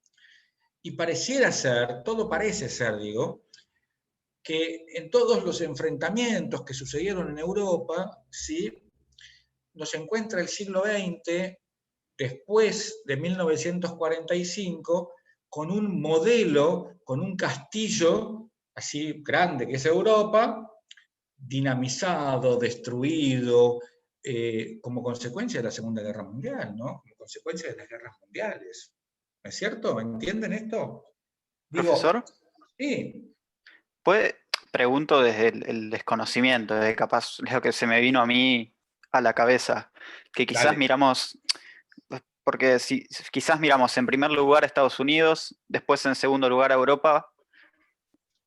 Y pareciera ser, todo parece ser, digo, que en todos los enfrentamientos que sucedieron en Europa, ¿sí?, nos encuentra el siglo XX, después de 1945, con un modelo, con un castillo así grande que es Europa, dinamizado, destruido, como consecuencia de la Segunda Guerra Mundial, ¿no? Como consecuencia de las guerras mundiales. ¿No es cierto? ¿Me entienden esto? Digo, ¿Profesor? Sí. Pregunto desde el desconocimiento, de capaz lo que se me vino a mí a la cabeza, que quizás Dale. miramos, porque si quizás miramos en primer lugar a Estados Unidos, después en segundo lugar a Europa,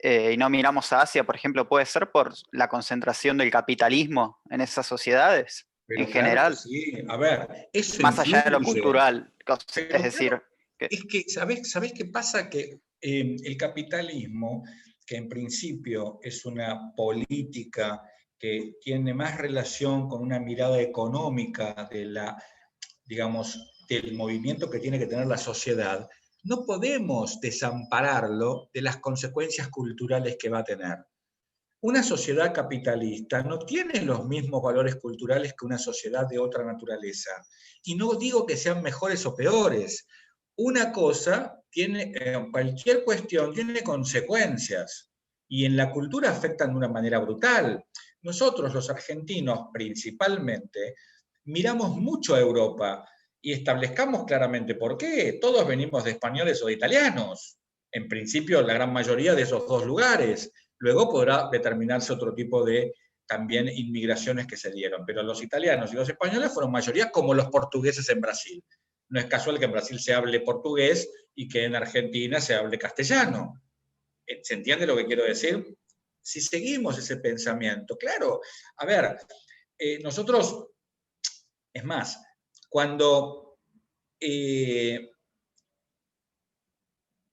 y no miramos a Asia, por ejemplo, puede ser por la concentración del capitalismo en esas sociedades, Pero en claro general. que sí. A ver, eso más allá de lo influye. cultural. Pero Es decir, claro, es que, ¿sabés qué pasa? Que el capitalismo, que en principio es una política que tiene más relación con una mirada económica de del movimiento que tiene que tener la sociedad, no podemos desampararlo de las consecuencias culturales que va a tener. Una sociedad capitalista no tiene los mismos valores culturales que una sociedad de otra naturaleza. Y no digo que sean mejores o peores. Una cosa tiene, cualquier cuestión tiene consecuencias. Y en la cultura afectan de una manera brutal. Nosotros, los argentinos, principalmente, miramos mucho a Europa y establezcamos claramente por qué. Todos venimos de españoles o de italianos. En principio, la gran mayoría de esos dos lugares. Luego podrá determinarse otro tipo de también inmigraciones que se dieron. Pero los italianos y los españoles fueron mayoría como los portugueses en Brasil. No es casual que en Brasil se hable portugués y que en Argentina se hable castellano. ¿Se entiende lo que quiero decir? Si seguimos ese pensamiento, claro, a ver, nosotros, es más, cuando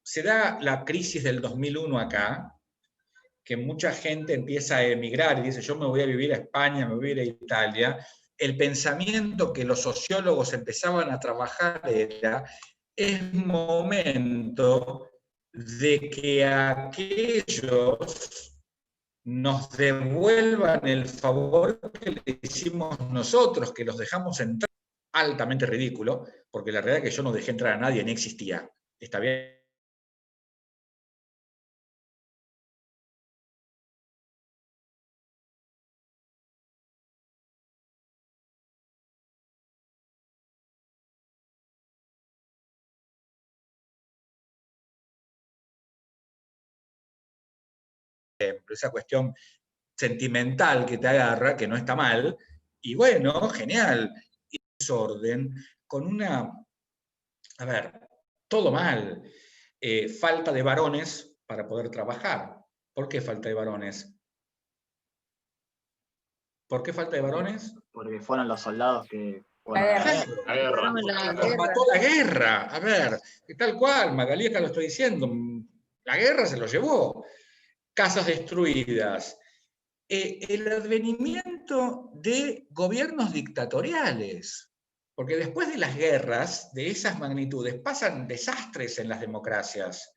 se da la crisis del 2001 acá, que mucha gente empieza a emigrar y dice, yo me voy a vivir a España, me voy a ir a Italia, el pensamiento que los sociólogos empezaban a trabajar era, es momento de que aquellos nos devuelvan el favor que le hicimos nosotros, que los dejamos entrar, altamente ridículo, porque la realidad es que yo no dejé entrar a nadie, ni existía. ¿Está bien? Esa cuestión sentimental que te agarra, que no está mal, y bueno, genial, y desorden, con una, a ver, todo mal, falta de varones para poder trabajar. ¿Por qué falta de varones? ¿Por qué falta de varones? Porque fueron los soldados que... La guerra. La guerra. Nos mató la guerra, a ver, tal cual, Magalí acá lo estoy diciendo, la guerra se lo llevó. Casas destruidas, el advenimiento de gobiernos dictatoriales, porque después de las guerras de esas magnitudes pasan desastres en las democracias.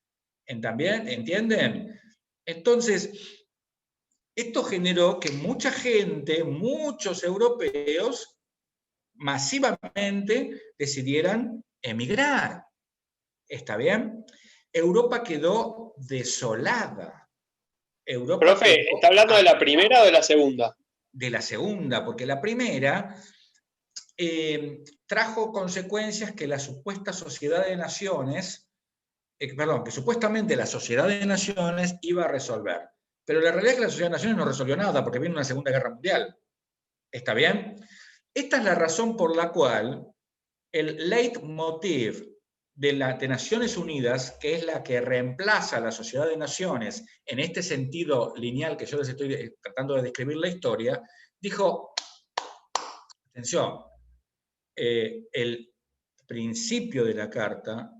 ¿También? ¿Entienden? Entonces, esto generó que mucha gente, muchos europeos, masivamente decidieran emigrar. ¿Está bien? Europa quedó desolada. Europa Profe, ¿está hablando de la primera o de la segunda? De la segunda, porque la primera trajo consecuencias que la supuesta sociedad de naciones, que supuestamente la sociedad de naciones iba a resolver. Pero la realidad es que la sociedad de naciones no resolvió nada, porque vino una Segunda Guerra Mundial. ¿Está bien? Esta es la razón por la cual el leitmotiv de Naciones Unidas, que es la que reemplaza a la Sociedad de Naciones en este sentido lineal que yo les estoy tratando de describir la historia, dijo, atención, el principio de la Carta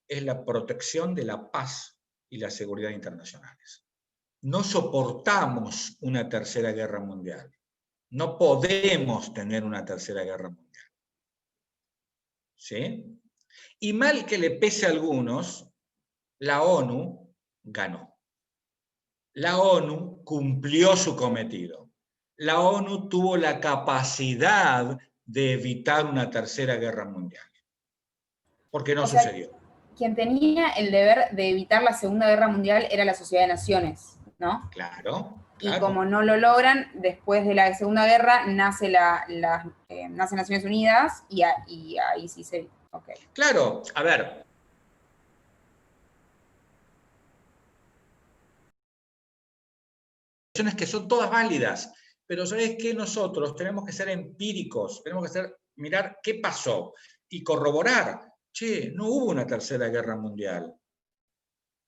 es la protección de la paz y la seguridad internacionales. No soportamos una tercera guerra mundial. No podemos tener una tercera guerra mundial. ¿Sí? Y mal que le pese a algunos, la ONU ganó. La ONU cumplió su cometido. La ONU tuvo la capacidad de evitar una tercera guerra mundial. Porque no sucedió. Quien tenía el deber de evitar la Segunda Guerra Mundial era la Sociedad de Naciones, ¿no? Claro. Y como no lo logran, después de la Segunda Guerra nace nace Naciones Unidas y ahí sí se... Okay. Claro, a ver. Que son todas válidas, pero ¿sabes qué? Nosotros tenemos que ser empíricos, tenemos que mirar qué pasó y corroborar. Che, no hubo una tercera guerra mundial.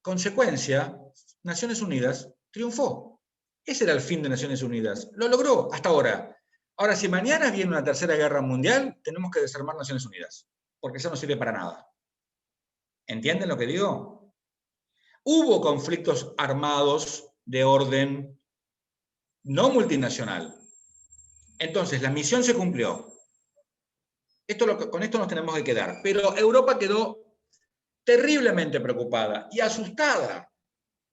Consecuencia, Naciones Unidas triunfó. Ese era el fin de Naciones Unidas. Lo logró hasta ahora. Ahora, si mañana viene una tercera guerra mundial, tenemos que desarmar Naciones Unidas, porque eso no sirve para nada. ¿Entienden lo que digo? Hubo conflictos armados de orden no multinacional. Entonces, la misión se cumplió. Con esto nos tenemos que quedar. Pero Europa quedó terriblemente preocupada y asustada.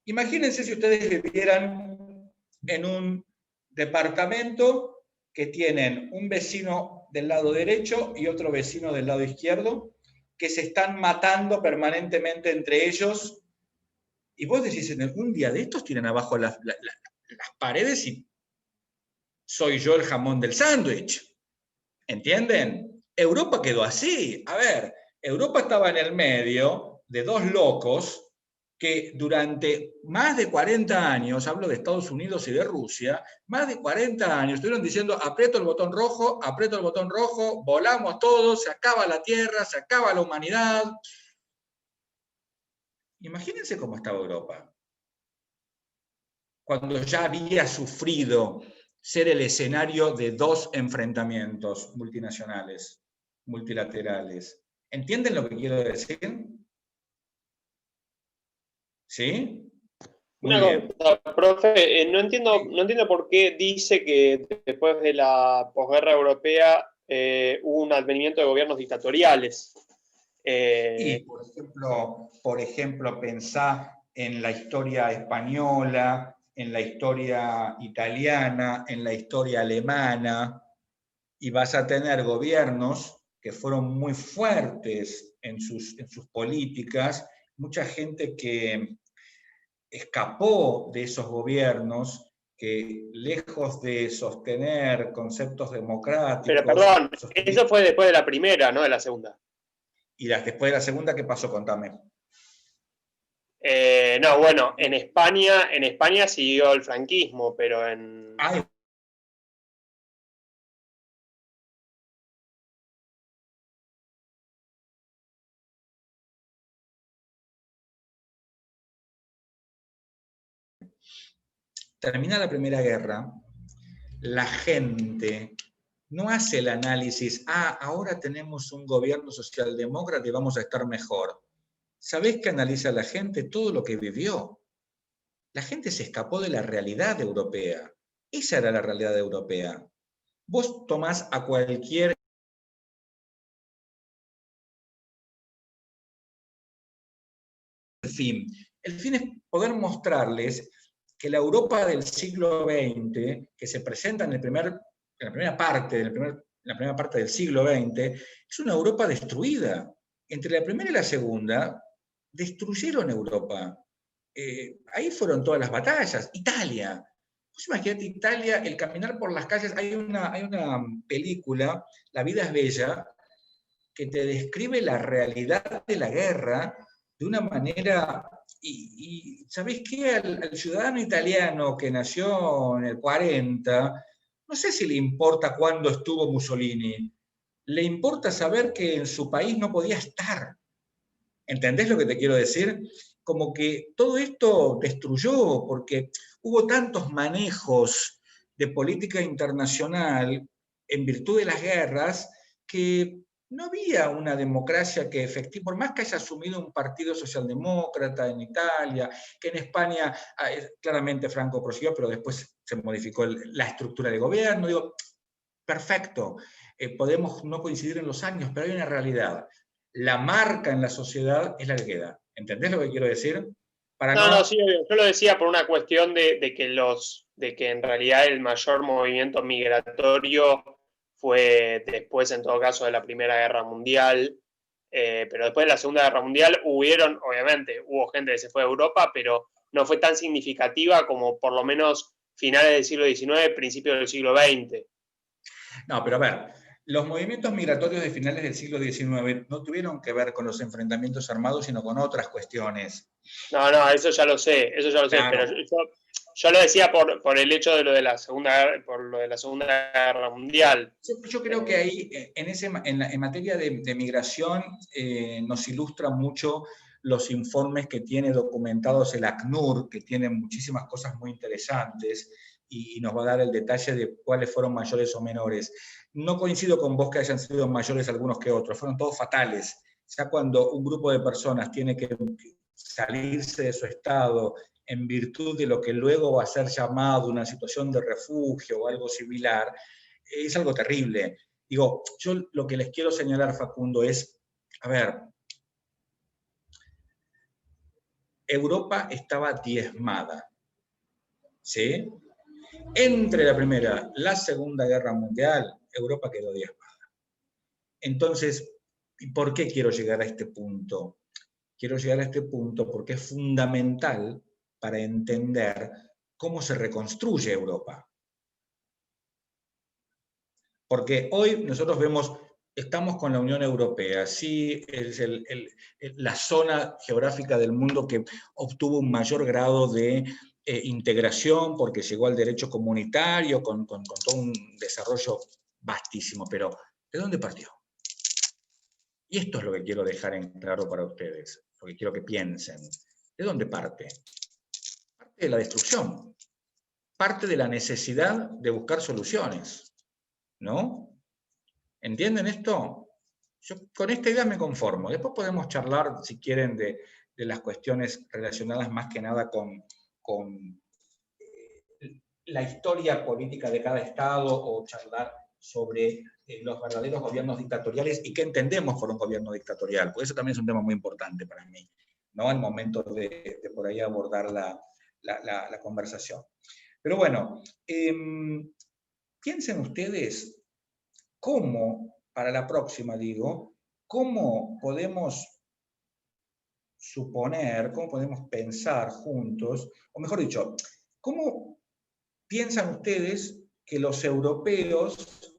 Imagínense si ustedes vivieran en un departamento que tienen un vecino del lado derecho y otro vecino del lado izquierdo, que se están matando permanentemente entre ellos. Y vos decís, en un día de estos tiran abajo las paredes y soy yo el jamón del sándwich. ¿Entienden? Europa quedó así. A ver, Europa estaba en el medio de dos locos que durante más de 40 años, hablo de Estados Unidos y de Rusia, más de 40 años estuvieron diciendo aprieto el botón rojo, volamos todos, se acaba la Tierra, se acaba la humanidad. Imagínense cómo estaba Europa. Cuando ya había sufrido ser el escenario de dos enfrentamientos multinacionales, multilaterales. ¿Entienden lo que quiero decir? ¿Sí? Una cosa, profe, no entiendo por qué dice que después de la posguerra europea hubo un advenimiento de gobiernos dictatoriales. Y, por ejemplo, pensá en la historia española, en la historia italiana, en la historia alemana, y vas a tener gobiernos que fueron muy fuertes en sus políticas, mucha gente que escapó de esos gobiernos, que lejos de sostener conceptos democráticos... Pero perdón, eso fue después de la primera, no de la segunda. ¿Y después de la segunda qué pasó? Contame. No, bueno, en España siguió el franquismo, pero en... Termina la Primera Guerra, la gente no hace el análisis, ahora tenemos un gobierno socialdemócrata y vamos a estar mejor. ¿Sabés qué analiza la gente? Todo lo que vivió. La gente se escapó de la realidad europea. Esa era la realidad europea. Vos tomás a cualquier... El fin es poder mostrarles que la Europa del siglo XX, que se presenta en la primera parte del siglo XX, es una Europa destruida. Entre la primera y la segunda, destruyeron Europa. Ahí fueron todas las batallas. Italia. Pues imagínate Italia, el caminar por las calles. Hay una película, La vida es bella, que te describe la realidad de la guerra de una manera... Y ¿sabés qué? Al ciudadano italiano que nació en el 40, no sé si le importa cuándo estuvo Mussolini. Le importa saber que en su país no podía estar. ¿Entendés lo que te quiero decir? Como que todo esto destruyó, porque hubo tantos manejos de política internacional en virtud de las guerras que no había una democracia que efectivamente, por más que haya asumido un partido socialdemócrata en Italia, que en España claramente Franco prosiguió, pero después se modificó la estructura de gobierno, digo, perfecto, podemos no coincidir en los años, pero hay una realidad. La marca en la sociedad es la que queda. ¿Entendés lo que quiero decir? Sí, yo lo decía por una cuestión de que en realidad el mayor movimiento migratorio fue después, en todo caso, de la Primera Guerra Mundial, pero después de la Segunda Guerra Mundial obviamente, hubo gente que se fue a Europa, pero no fue tan significativa como por lo menos finales del siglo XIX, principios del siglo XX. No, pero a ver, los movimientos migratorios de finales del siglo XIX no tuvieron que ver con los enfrentamientos armados, sino con otras cuestiones. No, eso ya lo sé, claro. Pero yo lo decía por el hecho de lo de la Segunda Guerra Mundial. Yo creo que ahí, en materia de migración, nos ilustra mucho los informes que tiene documentados el ACNUR, que tienen muchísimas cosas muy interesantes, y nos va a dar el detalle de cuáles fueron mayores o menores. No coincido con vos que hayan sido mayores algunos que otros, fueron todos fatales. Ya cuando un grupo de personas tiene que salirse de su estado en virtud de lo que luego va a ser llamado una situación de refugio o algo similar, es algo terrible. Digo, yo lo que les quiero señalar, Facundo, es, a ver, Europa estaba diezmada, ¿sí? Entre la Primera y la Segunda Guerra Mundial, Europa quedó diezmada. Entonces, ¿por qué quiero llegar a este punto? Quiero llegar a este punto porque es fundamental para entender cómo se reconstruye Europa. Porque hoy nosotros vemos, estamos con la Unión Europea, sí, es la zona geográfica del mundo que obtuvo un mayor grado de integración porque llegó al derecho comunitario con todo un desarrollo vastísimo, pero ¿de dónde partió? Y esto es lo que quiero dejar en claro para ustedes, lo que quiero que piensen. ¿De dónde parte? Parte de la destrucción, parte de la necesidad de buscar soluciones, ¿no? ¿Entienden esto? Yo con esta idea me conformo. Después podemos charlar, si quieren, de las cuestiones relacionadas más que nada con la historia política de cada Estado, o charlar sobre los verdaderos gobiernos dictatoriales y qué entendemos por un gobierno dictatorial, porque eso también es un tema muy importante para mí, ¿no? Al momento de por ahí abordar la conversación. Pero bueno, piensen ustedes cómo, para la próxima digo, cómo podemos suponer, cómo podemos pensar juntos, o mejor dicho, cómo piensan ustedes que los europeos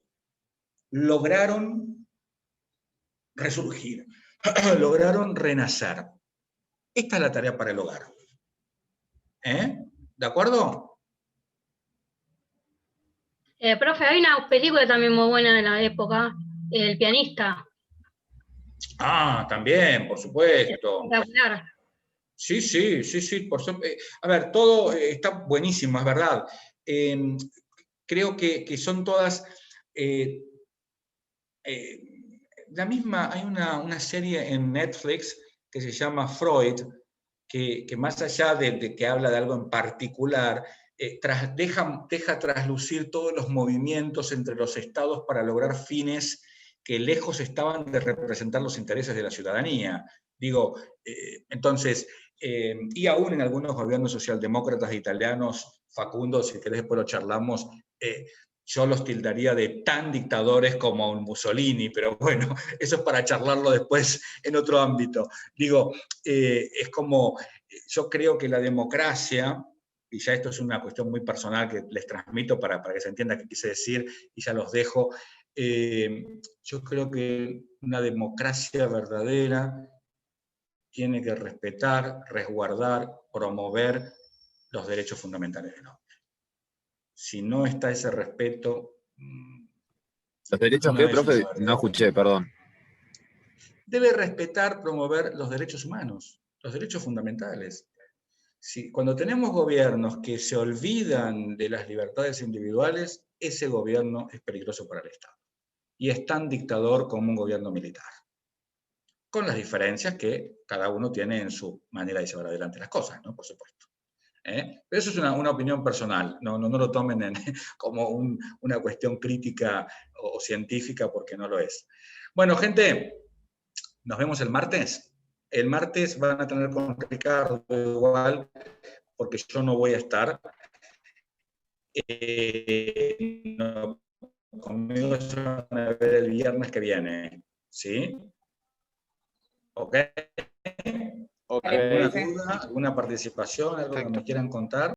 lograron resurgir, lograron renacer. Esta es la tarea para el hogar. ¿De acuerdo? Profe, hay una película también muy buena de la época, El pianista. Ah, también, por supuesto. Espectacular. Sí, por supuesto. A ver, todo está buenísimo, es verdad. Creo que son todas la misma. Hay una serie en Netflix que se llama Freud, que más allá de que habla de algo en particular, deja traslucir todos los movimientos entre los estados para lograr fines que lejos estaban de representar los intereses de la ciudadanía. Digo, entonces, y aún en algunos gobiernos socialdemócratas italianos, Facundo, si querés después lo charlamos, yo los tildaría de tan dictadores como un Mussolini, pero bueno, eso es para charlarlo después en otro ámbito. Digo, es como, yo creo que la democracia, y ya esto es una cuestión muy personal que les transmito para que se entienda qué quise decir, y ya los dejo, yo creo que una democracia verdadera tiene que respetar, resguardar, promover los derechos fundamentales del hombre. Si no está ese respeto... ¿Los derechos qué, profe? No escuché, perdón. Debe respetar, promover los derechos humanos, los derechos fundamentales. Cuando tenemos gobiernos que se olvidan de las libertades individuales, ese gobierno es peligroso para el Estado. y es tan dictador como un gobierno militar. Con las diferencias que cada uno tiene en su manera de llevar adelante las cosas, ¿no? Por supuesto. Pero eso es una opinión personal, no lo tomen como una cuestión crítica o científica, porque no lo es. Bueno, gente, nos vemos el martes. El martes van a tener con Ricardo igual, porque yo no voy a estar. No, conmigo se van a ver el viernes que viene, ¿sí? ¿Ok? Ok. ¿Alguna duda, alguna participación, algo que me quieran contar?